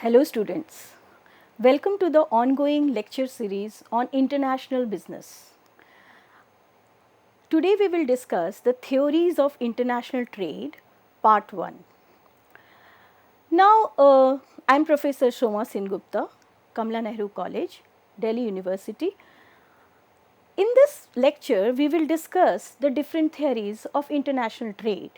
Hello students, welcome to the ongoing lecture series on international business. Today we will discuss the theories of international trade, part 1. Now I am Professor Shoma Sengupta, Kamla Nehru College, Delhi University. In this lecture we will discuss the different theories of international trade.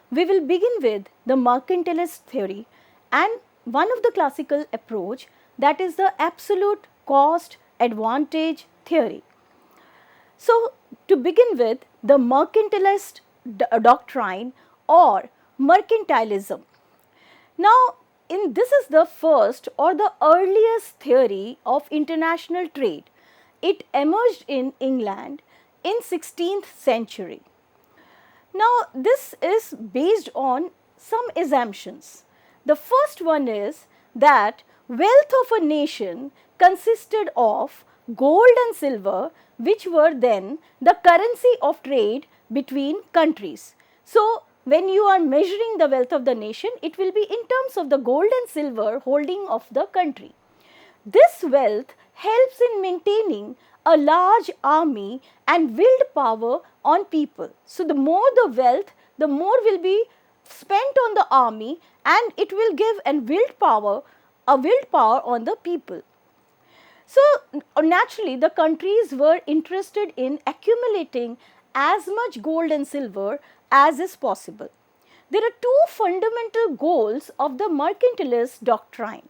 We will begin with the mercantilist theory and one of the classical approach, that is the absolute cost advantage theory. So, to begin with, the mercantilist doctrine or mercantilism. Now, this is the first or the earliest theory of international trade. It emerged in England in 16th century. Now, this is based on some assumptions. The first one is that wealth of a nation consisted of gold and silver, which were then the currency of trade between countries. So, when you are measuring the wealth of the nation, it will be in terms of the gold and silver holding of the country. This wealth helps in maintaining a large army and willpower on people. So, the more the wealth, the more will be spent on the army and it will give a willpower on the people. So, naturally the countries were interested in accumulating as much gold and silver as is possible. There are two fundamental goals of the mercantilist doctrine.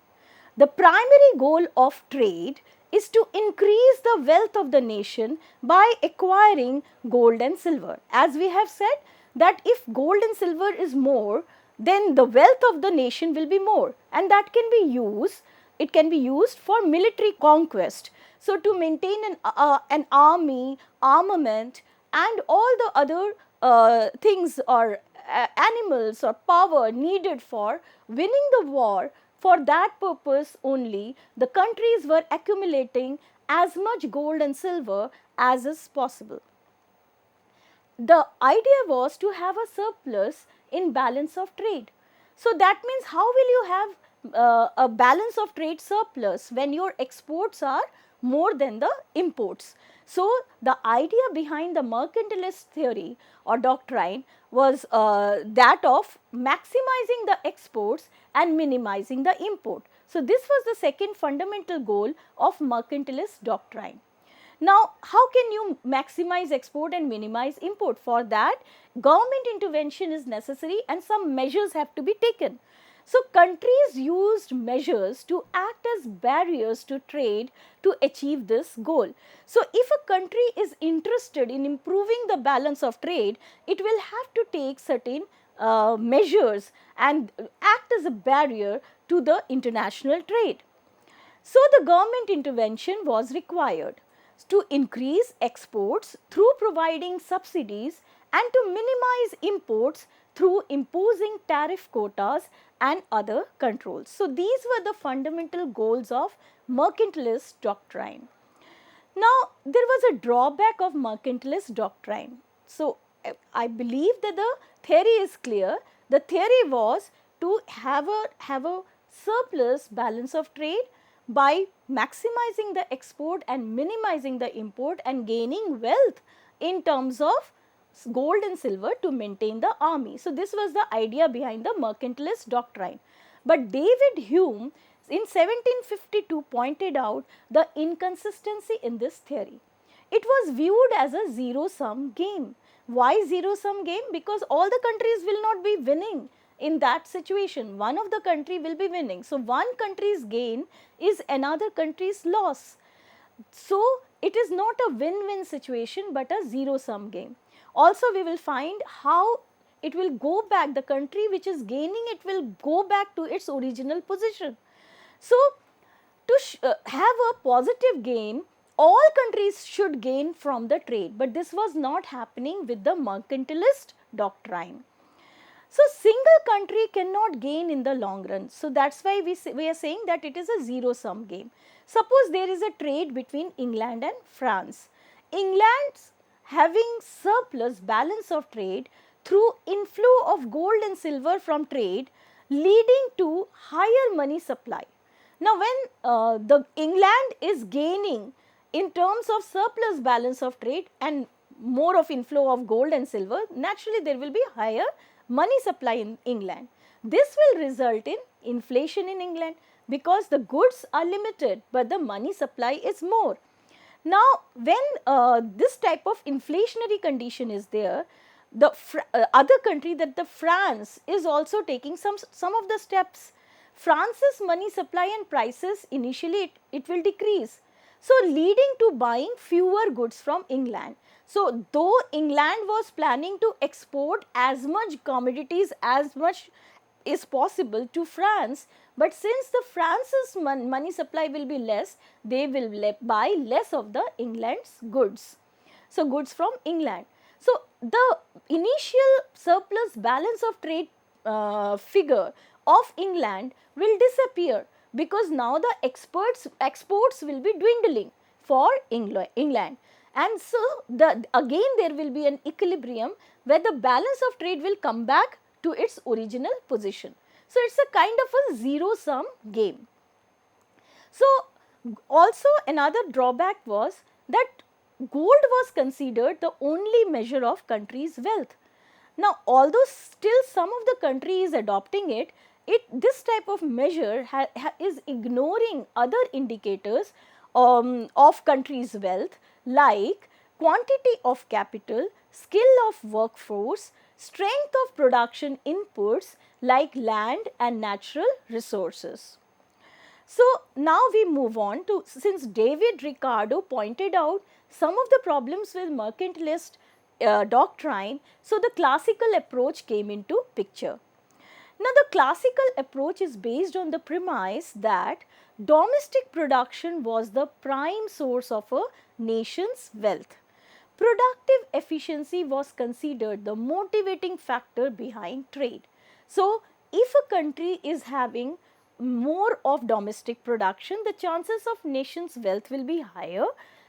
The primary goal of trade is to increase the wealth of the nation by acquiring gold and silver. As we have said that if gold and silver is more, then the wealth of the nation will be more, and that can be used, it can be used for military conquest. So, to maintain an army, armament and all the other things or animals or power needed for winning the war, for that purpose only the countries were accumulating as much gold and silver as is possible. The idea was to have a surplus in balance of trade. So, that means how will you have a balance of trade surplus when your exports are more than the imports? So, the idea behind the mercantilist theory or doctrine was that of maximizing the exports and minimizing the import. So, this was the second fundamental goal of mercantilist doctrine. Now, how can you maximize export and minimize import? For that, government intervention is necessary and some measures have to be taken. So, countries used measures to act as barriers to trade to achieve this goal. So, if a country is interested in improving the balance of trade, it will have to take certain measures and act as a barrier to the international trade. So, the government intervention was required to increase exports through providing subsidies and to minimize imports through imposing tariff quotas and other controls. So, these were the fundamental goals of mercantilist doctrine. Now, there was a drawback of mercantilist doctrine. So, I believe that the theory is clear. The theory was to have a surplus balance of trade by maximizing the export and minimizing the import and gaining wealth in terms of gold and silver to maintain the army. So, this was the idea behind the mercantilist doctrine. But David Hume in 1752 pointed out the inconsistency in this theory. It was viewed as a zero-sum game. Why zero-sum game? Because all the countries will not be winning. In that situation, one of the country will be winning. So, one country's gain is another country's loss. So, it is not a win-win situation but a zero-sum game. Also, we will find how it will go back, the country which is gaining, it will go back to its original position. So, to have a positive gain, all countries should gain from the trade, but this was not happening with the mercantilist doctrine. So, single country cannot gain in the long run. So, that is why we are saying that it is a zero-sum game. Suppose there is a trade between England and France. England's having surplus balance of trade through inflow of gold and silver from trade, leading to higher money supply. Now, when the England is gaining in terms of surplus balance of trade and more of inflow of gold and silver, naturally there will be higher money supply in England. This will result in inflation in England because the goods are limited but the money supply is more. Now, when this type of inflationary condition is there, the other country, that the France is also taking some of the steps. France's money supply and prices initially it will decrease, so leading to buying fewer goods from England. So, though England was planning to export as much commodities as much is possible to France, but since the France's money supply will be less, they will buy less of the England's goods. So, goods from England. So, the initial surplus balance of trade figure of England will disappear because now the exports will be dwindling for England. And so, again there will be an equilibrium where the balance of trade will come back to its original position. So, it is a kind of a zero sum game. So, also another drawback was that gold was considered the only measure of country's wealth. Now, although still some of the country is adopting it, this type of measure is ignoring other indicators of country's wealth like quantity of capital, skill of workforce, strength of production inputs like land and natural resources. So, now we move on to, since David Ricardo pointed out some of the problems with mercantilist doctrine, so the classical approach came into picture. Now, the classical approach is based on the premise that domestic production was the prime source of a nation's wealth. Productive efficiency was considered the motivating factor behind trade. So, if a country is having more of domestic production, the chances of nation's wealth will be higher,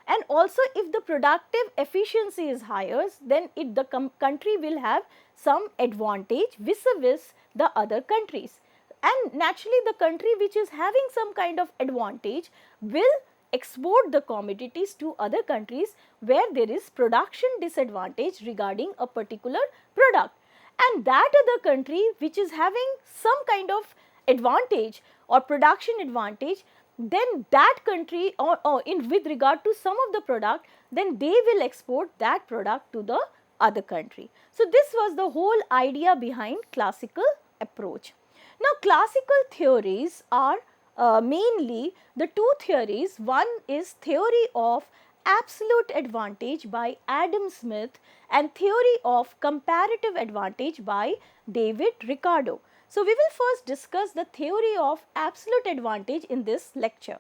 and also if the productive efficiency is higher, then the country will have some advantage vis-a-vis the other countries, and naturally the country which is having some kind of advantage will export the commodities to other countries where there is production disadvantage regarding a particular product, and that other country which is having some kind of advantage or production advantage, then that country or in with regard to some of the product, then they will export that product to the other country. So, this was the whole idea behind classical approach. Now, classical theories are mainly the two theories. One is theory of absolute advantage by Adam Smith and theory of comparative advantage by David Ricardo. So, we will first discuss the theory of absolute advantage in this lecture.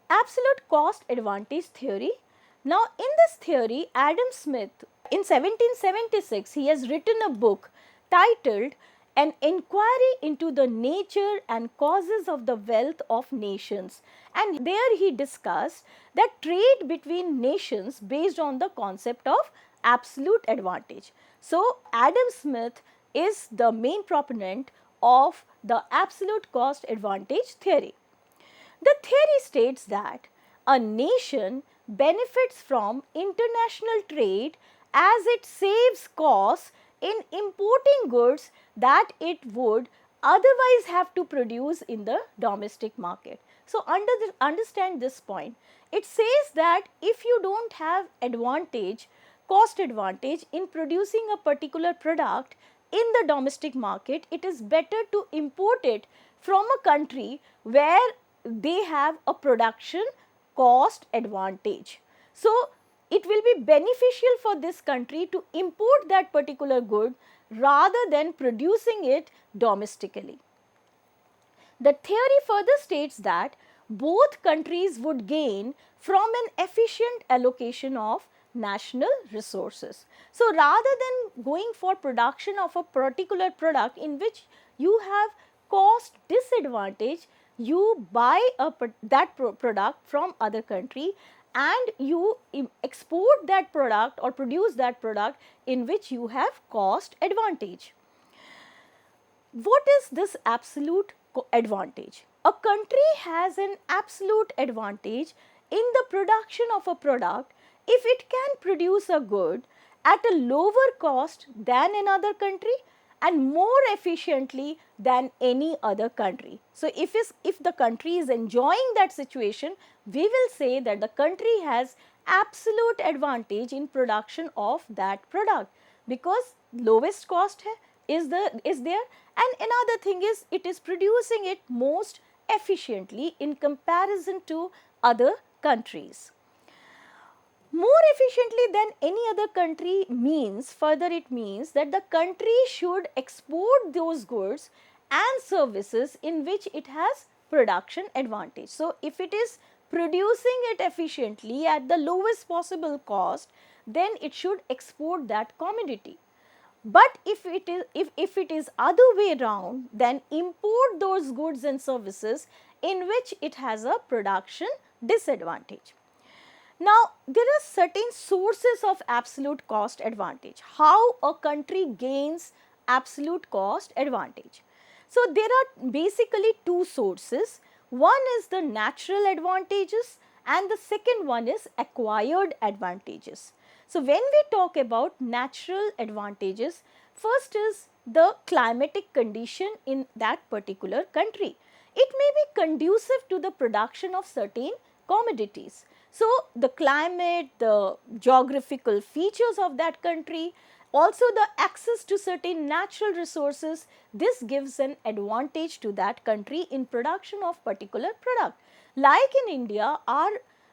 Absolute cost advantage theory. Now, in this theory, Adam Smith in 1776 he has written a book titled An Inquiry into the Nature and Causes of the Wealth of Nations, and there he discussed that trade between nations based on the concept of absolute advantage. So, Adam Smith is the main proponent of the absolute cost advantage theory. The theory states that a nation benefits from international trade as it saves costs in importing goods that it would otherwise have to produce in the domestic market. So, understand this point. It says that if you do not have advantage, cost advantage in producing a particular product in the domestic market, it is better to import it from a country where they have a production cost advantage. So, it will be beneficial for this country to import that particular good rather than producing it domestically. The theory further states that both countries would gain from an efficient allocation of national resources. So, rather than going for production of a particular product in which you have cost disadvantage, you buy that product from other country and you export that product or produce that product in which you have cost advantage. What is this absolute advantage? a country has an absolute advantage in the production of a product if it can produce a good at a lower cost than another country and more efficiently than any other country. So, if the country is enjoying that situation, we will say that the country has absolute advantage in production of that product, because lowest cost is there, and another thing is it is producing it most efficiently in comparison to other countries. More efficiently than any other country means, further it means that the country should export those goods and services in which it has production advantage. So, if it is producing it efficiently at the lowest possible cost, then it should export that commodity. But if it is other way around, then import those goods and services in which it has a production disadvantage. Now, there are certain sources of absolute cost advantage. How a country gains absolute cost advantage. So, there are basically two sources. One is the natural advantages and the second one is acquired advantages. So, when we talk about natural advantages, first is the climatic condition in that particular country. It may be conducive to the production of certain commodities. So, the climate, the geographical features of that country, also the access to certain natural resources, this gives an advantage to that country in production of particular product. Like in India, our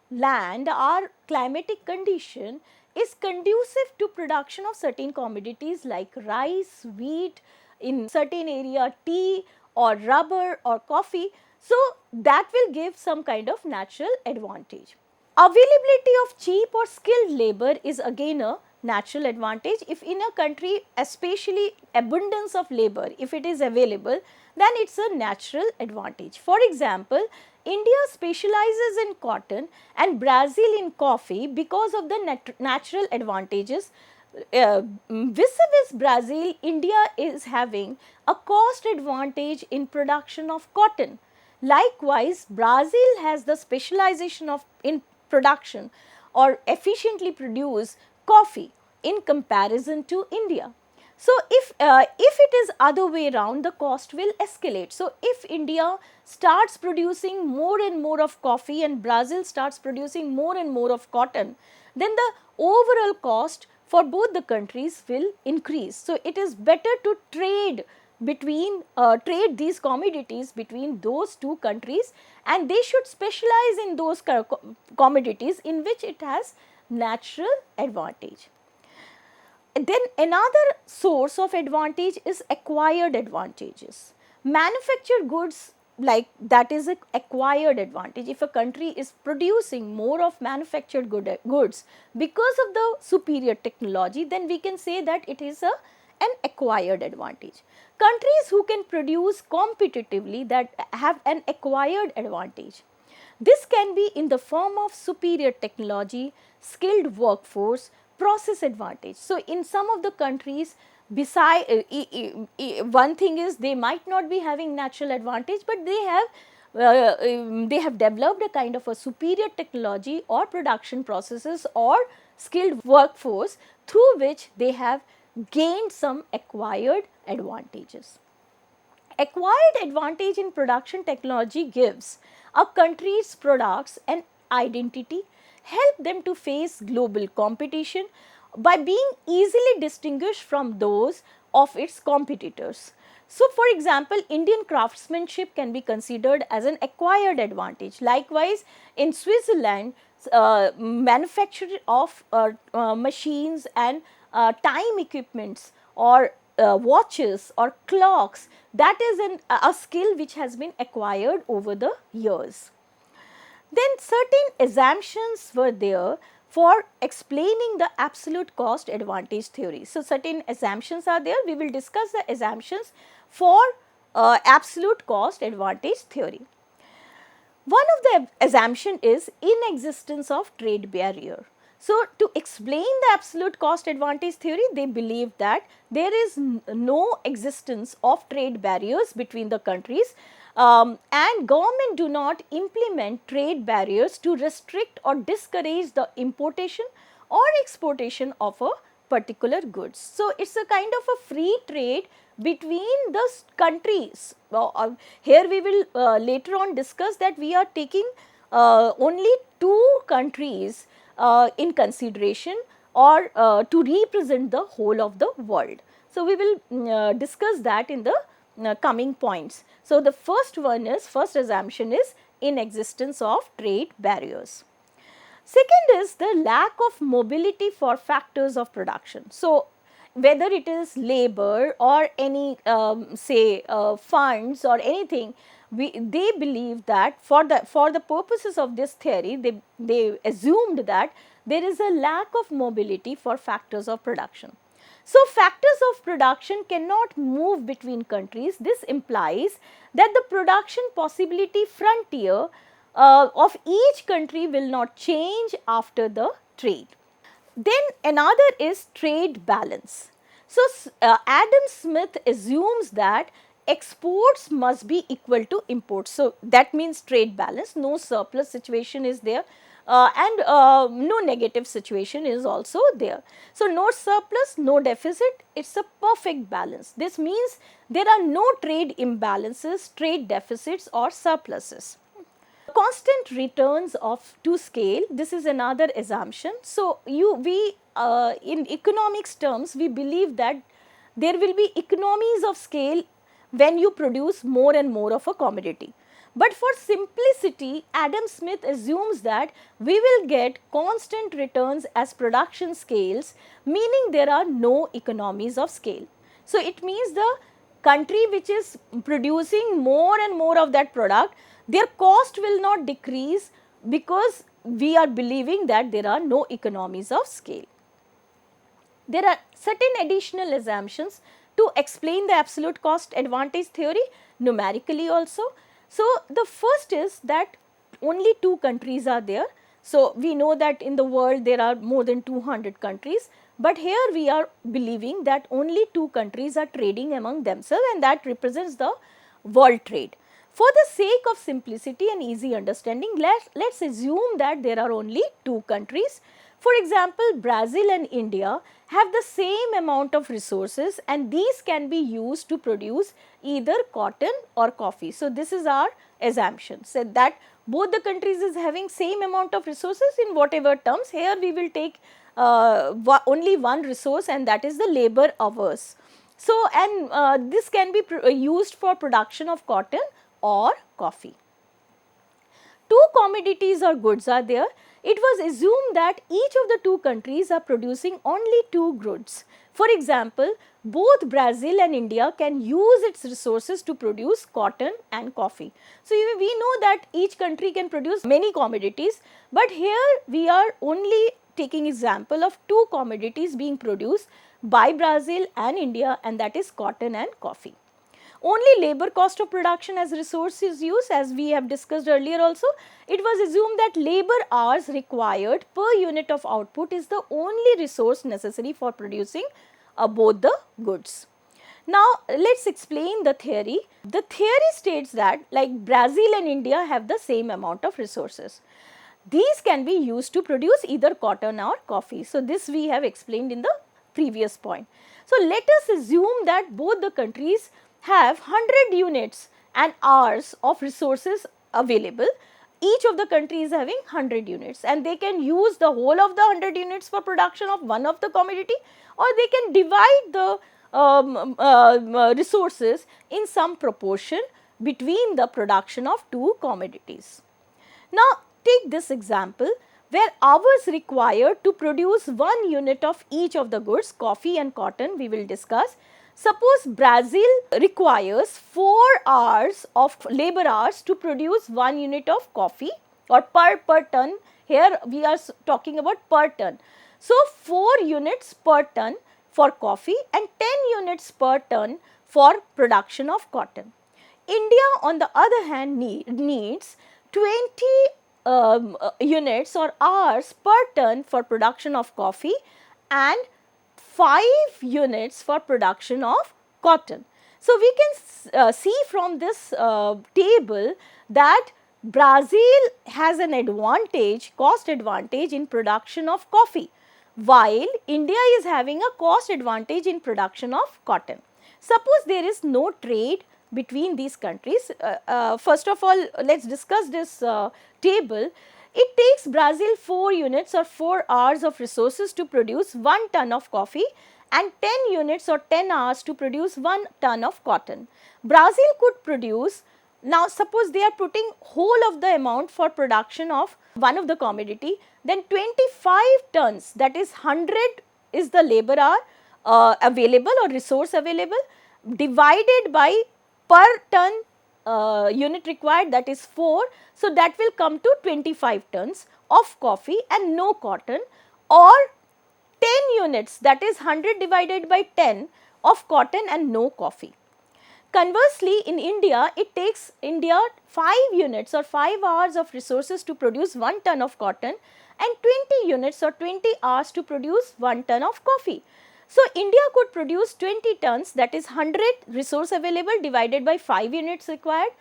land, our climatic condition is conducive to production of certain commodities like rice, wheat, in certain area tea or rubber or coffee. So, that will give some kind of natural advantage. Availability of cheap or skilled labor is again a natural advantage. If in a country, especially abundance of labor, if it is available, then it is a natural advantage. For example, India specializes in cotton and Brazil in coffee because of the natural advantages. Vis-a-vis Brazil, India is having a cost advantage in production of cotton. Likewise, Brazil has the specialization of in production or efficiently produce coffee in comparison to India. So, if it is other way around, the cost will escalate. So, if India starts producing more and more of coffee and Brazil starts producing more and more of cotton, then the overall cost for both the countries will increase. So, it is better to trade these commodities between those two countries, and they should specialize in those commodities in which it has natural advantage. Then another source of advantage is acquired advantages. Manufactured goods, like that is an acquired advantage. If a country is producing more of manufactured goods because of the superior technology, then we can say that it is an acquired advantage. Countries who can produce competitively, that have an acquired advantage. This can be in the form of superior technology, skilled workforce, process advantage. So, in some of the countries, beside one thing is they might not be having natural advantage, but they have developed a kind of a superior technology or production processes or skilled workforce through which they have gained some acquired advantages. Acquired advantage in production technology gives a country's products an identity, help them to face global competition by being easily distinguished from those of its competitors. So, for example, Indian craftsmanship can be considered as an acquired advantage. Likewise, in Switzerland, manufacture of machines and time equipments or watches or clocks, that is a skill which has been acquired over the years. Then certain assumptions were there for explaining the absolute cost advantage theory. So, certain assumptions are there. We will discuss the assumptions for absolute cost advantage theory. One of the assumption is inexistence of trade barrier. So, to explain the absolute cost advantage theory, they believe that there is no existence of trade barriers between the countries. and government do not implement trade barriers to restrict or discourage the importation or exportation of a particular goods. So, it is a kind of a free trade between the countries. Here we will later on discuss that we are taking only two countries in consideration, or to represent the whole of the world. So, we will discuss that in the coming points. So, the first assumption is inexistence of trade barriers. Second is the lack of mobility for factors of production. So, whether it is labor or any say funds or anything, they believe that for the purposes of this theory, they assumed that there is a lack of mobility for factors of production. So, factors of production cannot move between countries. This implies that the production possibility frontier of each country will not change after the trade. Then another is trade balance. So, Adam Smith assumes that exports must be equal to imports. So, that means trade balance, no surplus situation is there, and no negative situation is also there. So, no surplus, no deficit, it is a perfect balance. This means there are no trade imbalances, trade deficits or surpluses. Constant returns of to scale, this is another assumption. So, in economics terms, we believe that there will be economies of scale when you produce more and more of a commodity. But for simplicity, Adam Smith assumes that we will get constant returns as production scales, meaning there are no economies of scale. So, it means the country which is producing more and more of that product, their cost will not decrease because we are believing that there are no economies of scale. There are certain additional assumptions to explain the absolute cost advantage theory numerically also. So, the first is that only two countries are there. So, we know that in the world there are more than 200 countries, but here we are believing that only two countries are trading among themselves, and that represents the world trade. For the sake of simplicity and easy understanding, let's assume that there are only two countries. For example, Brazil and India have the same amount of resources, and these can be used to produce either cotton or coffee. So, this is our assumption, said that both the countries is having same amount of resources in whatever terms. Here we will take only one resource, and that is the labor hours. So, and this can be used for production of cotton or coffee. Two commodities or goods are there. It was assumed that each of the two countries are producing only two goods. For example, both Brazil and India can use its resources to produce cotton and coffee. So, we know that each country can produce many commodities, but here we are only taking example of two commodities being produced by Brazil and India, and that is cotton and coffee. Only labor cost of production as resource is used, as we have discussed earlier also. It was assumed that labor hours required per unit of output is the only resource necessary for producing both the goods. Now, let us explain the theory. The theory states that like Brazil and India have the same amount of resources. These can be used to produce either cotton or coffee. So, this we have explained in the previous point. So, let us assume that both the countries have 100 units and hours of resources available. Each of the countries having 100 units, and they can use the whole of the 100 units for production of one of the commodity, or they can divide the resources in some proportion between the production of two commodities. Now, take this example where hours required to produce 1 unit of each of the goods, coffee and cotton we will discuss. Suppose Brazil requires 4 hours of labor hours to produce 1 unit of coffee, or per ton. Here we are talking about per ton. So, 4 units per ton for coffee and 10 units per ton for production of cotton. India on the other hand needs 20 units or hours per ton for production of coffee and 5 units for production of cotton. So, we can see from this table that Brazil has an advantage, cost advantage in production of coffee, while India is having a cost advantage in production of cotton. Suppose there is no trade between these countries. First of all, let us discuss this table. It takes Brazil 4 units or 4 hours of resources to produce 1 ton of coffee and 10 units or 10 hours to produce 1 ton of cotton. Brazil could produce, now suppose they are putting whole of the amount for production of one of the commodity, then 25 tons, that is 100 is the labor hour available or resource available, divided by per ton unit required, that is 4. So, that will come to 25 tons of coffee and no cotton, or 10 units, that is 100 divided by 10 of cotton and no coffee. Conversely, in India, it takes India 5 units or 5 hours of resources to produce 1 ton of cotton and 20 units or 20 hours to produce 1 ton of coffee. So, India could produce 20 tons, that is 100 resource available divided by 5 units required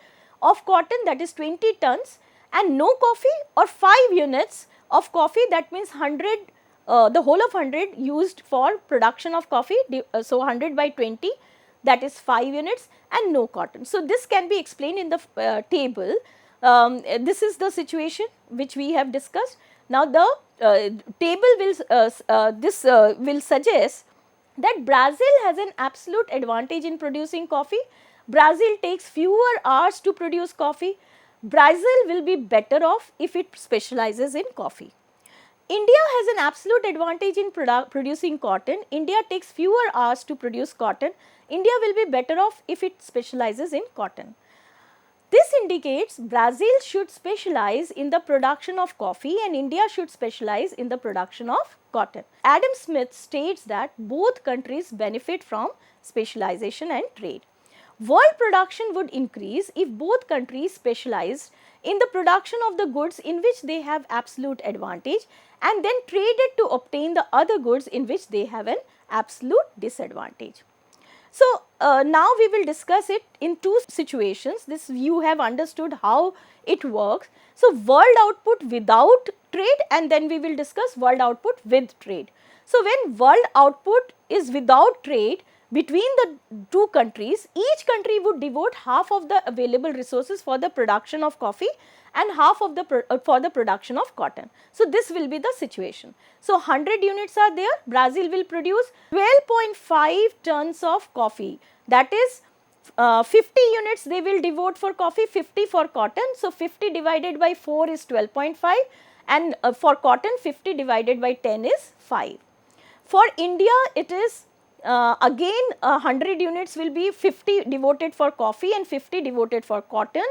of cotton, that is 20 tons, and no coffee, or 5 units of coffee, that means 100 the whole of 100 used for production of coffee. So, 100 by 20, that is 5 units, and no cotton. So, this can be explained in the table. This is the situation which we have discussed. Now, the table will suggest that Brazil has an absolute advantage in producing coffee. Brazil takes fewer hours to produce coffee. Brazil will be better off if it specializes in coffee. India has an absolute advantage in producing cotton. India takes fewer hours to produce cotton. India will be better off if it specializes in cotton. This indicates Brazil should specialize in the production of coffee and India should specialize in the production of cotton. Adam Smith states that both countries benefit from specialization and trade. World production would increase if both countries specialized in the production of the goods in which they have absolute advantage and then traded to obtain the other goods in which they have an absolute disadvantage. So, now we will discuss it in two situations. This you have understood how it works. So, world output without trade, and then we will discuss world output with trade. So, when world output is without trade between the two countries, each country would devote half of the available resources for the production of coffee and half of the for the production of cotton. So, this will be the situation. So, 100 units are there, Brazil will produce 12.5 tons of coffee, that is 50 units they will devote for coffee, 50 for cotton. So, 50 divided by 4 is 12.5, and for cotton 50 divided by 10 is 5. For India, it is again 100 units will be 50 devoted for coffee and 50 devoted for cotton,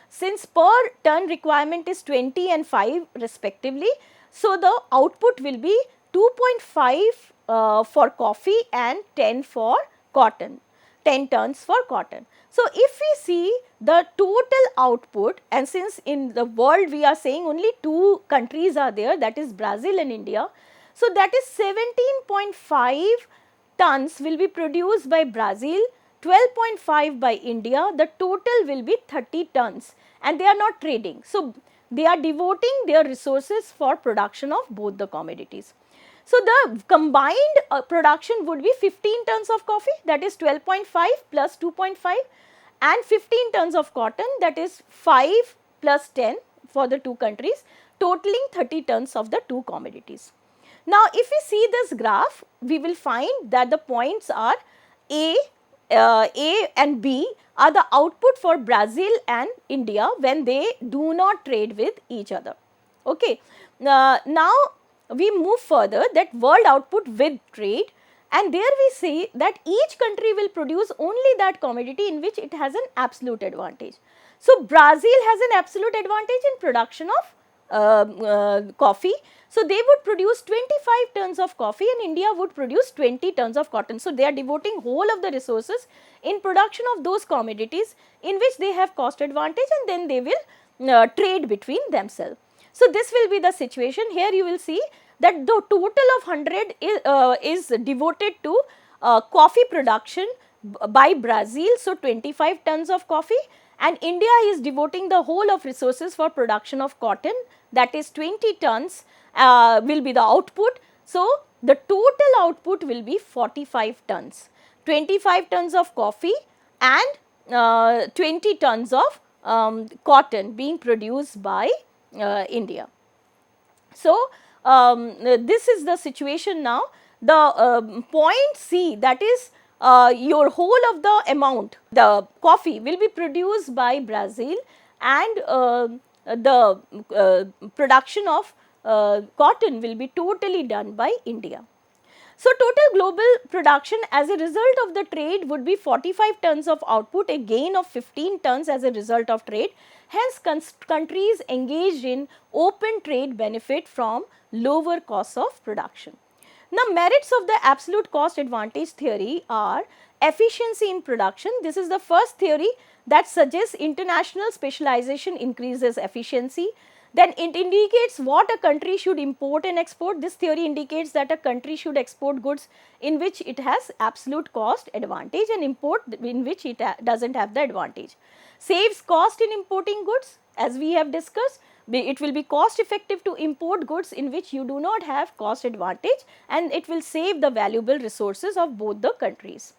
since per ton requirement is 20 and 5 respectively. So, the output will be 2.5 for coffee and 10 for cotton, 10 tons for cotton. So, if we see the total output, and since in the world we are saying only two countries are there, that is Brazil and India. So, that is 17.5 tons will be produced by Brazil, 12.5 by India, the total will be 30 tons, and they are not trading. So, they are devoting their resources for production of both the commodities. So, the combined production would be 15 tons of coffee, that is 12.5 plus 2.5, and 15 tons of cotton, that is 5 plus 10 for the two countries, totaling 30 tons of the two commodities. Now, if we see this graph, we will find that the points are A and B are the output for Brazil and India when they do not trade with each other. Okay. Now, we move further, that world output with trade, and there we see that each country will produce only that commodity in which it has an absolute advantage. So, Brazil has an absolute advantage in production of coffee. So, they would produce 25 tons of coffee and India would produce 20 tons of cotton. So, they are devoting whole of the resources in production of those commodities in which they have cost advantage, and then they will trade between themselves. So, this will be the situation. Here you will see that the total of 100 is devoted to coffee production, by Brazil, so 25 tons of coffee, and India is devoting the whole of resources for production of cotton, that is 20 tons will be the output. So, the total output will be 45 tons, 25 tons of coffee and 20 tons of cotton being produced by India. So, this is the situation now. The point C, that is your whole of the amount, the coffee will be produced by Brazil, and the production of cotton will be totally done by India. So, total global production as a result of the trade would be 45 tons of output, a gain of 15 tons as a result of trade. Hence, countries engaged in open trade benefit from lower costs of production. Now, merits of the absolute cost advantage theory are efficiency in production. This is the first theory that suggests international specialization increases efficiency. Then it indicates what a country should import and export. This theory indicates that a country should export goods in which it has absolute cost advantage and import in which it does not have the advantage. Saves cost in importing goods, as we have discussed. It will be cost effective to import goods in which you do not have cost advantage, and it will save the valuable resources of both the countries.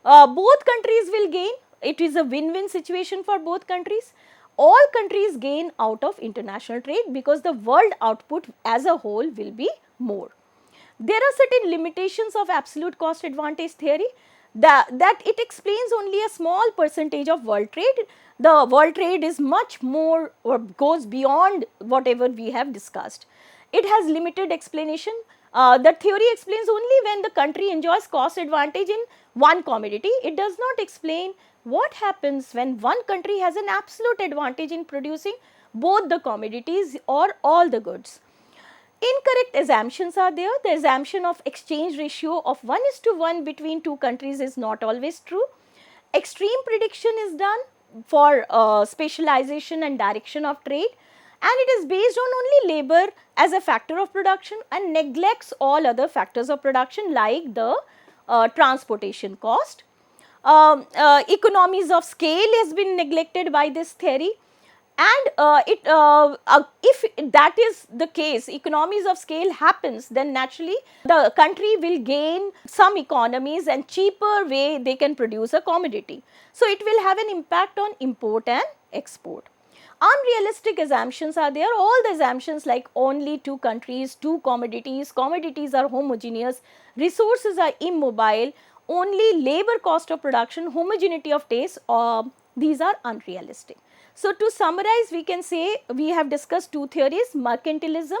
Both countries will gain. It is a win-win situation for both countries. All countries gain out of international trade because the world output as a whole will be more. There are certain limitations of absolute cost advantage theory, that it explains only a small percentage of world trade. The world trade is much more or goes beyond whatever we have discussed. It has limited explanation. The theory explains only when the country enjoys cost advantage in one commodity. It does not explain what happens when one country has an absolute advantage in producing both the commodities or all the goods. Incorrect assumptions are there. The assumption of exchange ratio of 1:1 between two countries is not always true. Extreme prediction is done for specialization and direction of trade, and it is based on only labor as a factor of production and neglects all other factors of production like the transportation cost. Economies of scale has been neglected by this theory, and if that is the case, economies of scale happens, then naturally the country will gain some economies and cheaper way they can produce a commodity. So, it will have an impact on import and export. Unrealistic assumptions are there. All the assumptions like only two countries, two commodities, commodities are homogeneous, resources are immobile, only labor cost of production, homogeneity of taste, these are unrealistic. So, to summarize, we can say we have discussed two theories: mercantilism.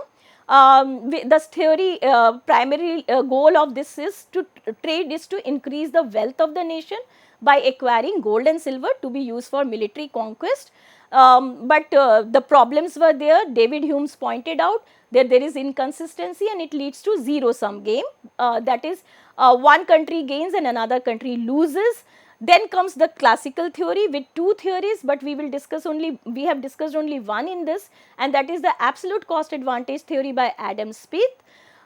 This theory primary goal of this is to trade is to increase the wealth of the nation by acquiring gold and silver to be used for military conquest. But the problems were there. David Hume's pointed out that there is inconsistency and it leads to zero sum game, that is one country gains and another country loses. Then comes the classical theory with two theories, but we have discussed only one in this, and that is the absolute cost advantage theory by Adam Smith,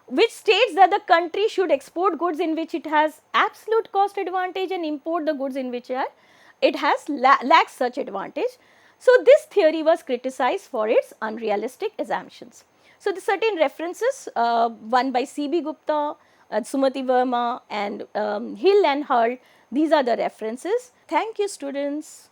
which states that the country should export goods in which it has absolute cost advantage and import the goods in which it has lacks such advantage. So, this theory was criticized for its unrealistic assumptions. So, the certain references, one by C.B. Gupta, Sumati Verma, and Hill and Hurd, these are the references. Thank you, students.